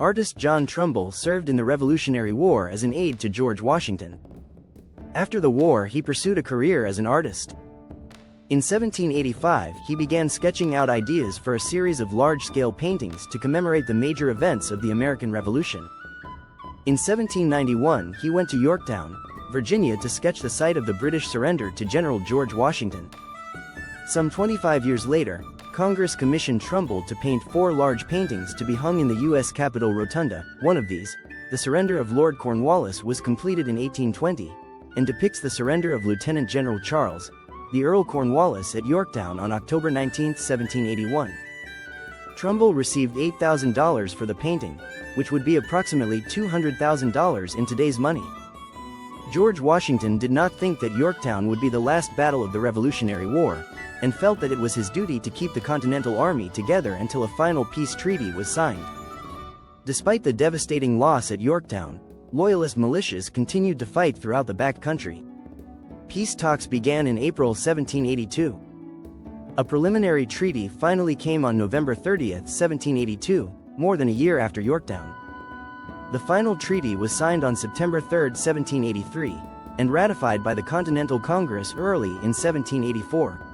Artist John Trumbull served in the Revolutionary War as an aide to George Washington. After the war, he pursued a career as an artist. In 1785, he began sketching out ideas for a series of large-scale paintings to commemorate the major events of the American Revolution. In 1791, he went to Yorktown, Virginia to sketch the site of the British surrender to General George Washington. Some 25 years later, Congress commissioned Trumbull to paint 4 large paintings to be hung in the U.S. Capitol Rotunda. One of these, The Surrender of Lord Cornwallis, was completed in 1820, and depicts the surrender of Lieutenant General Charles, the Earl Cornwallis at Yorktown on October 19, 1781. Trumbull received $8,000 for the painting, which would be approximately $200,000 in today's money. George Washington did not think that Yorktown would be the last battle of the Revolutionary War, and felt that it was his duty to keep the Continental Army together until a final peace treaty was signed. Despite the devastating loss at Yorktown, Loyalist militias continued to fight throughout the back country. Peace talks began in April 1782. A preliminary treaty finally came on November 30, 1782, more than a year after Yorktown. The final treaty was signed on September 3, 1783, and ratified by the Continental Congress early in 1784.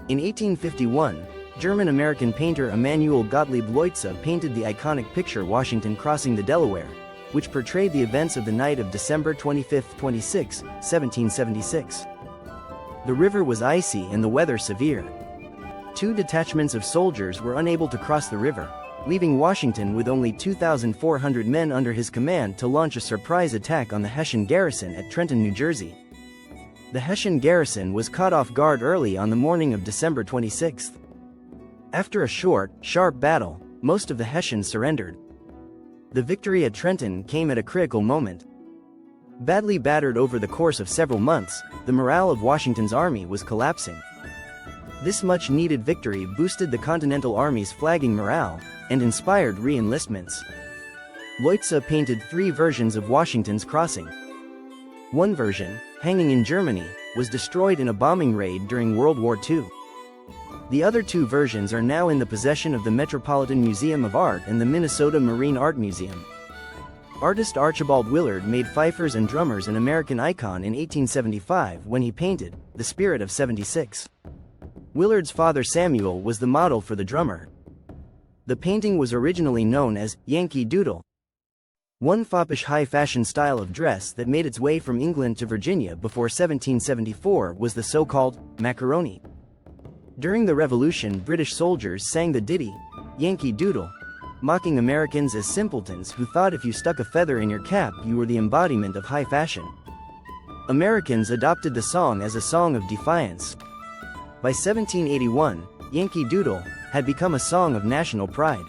In 1851, German-American painter Emanuel Gottlieb Leutze painted the iconic picture Washington Crossing the Delaware, which portrayed the events of the night of December 25–26, 1776. The river was icy and the weather severe. 2 detachments of soldiers were unable to cross the river, leaving Washington with only 2,400 men under his command to launch a surprise attack on the Hessian garrison at Trenton, New Jersey. The Hessian garrison was caught off guard early on the morning of December 26. After a short, sharp battle, most of the Hessians surrendered. The victory at Trenton came at a critical moment. Badly battered over the course of several months, the morale of Washington's army was collapsing. This much-needed victory boosted the Continental Army's flagging morale and inspired re-enlistments. Leutze painted 3 versions of Washington's crossing. One version, hanging in Germany, was destroyed in a bombing raid during World War II. The other 2 versions are now in the possession of the Metropolitan Museum of Art and the Minnesota Marine Art Museum. Artist Archibald Willard made fifers and drummers an American icon in 1875 when he painted The Spirit of '76. Willard's father Samuel was the model for the drummer. The painting was originally known as Yankee Doodle, one foppish high-fashion style of dress that made its way from England to Virginia before 1774 was the so-called macaroni. During the Revolution, British soldiers sang the ditty, Yankee Doodle, mocking Americans as simpletons who thought if you stuck a feather in your cap you were the embodiment of high fashion. Americans adopted the song as a song of defiance. By 1781, Yankee Doodle had become a song of national pride.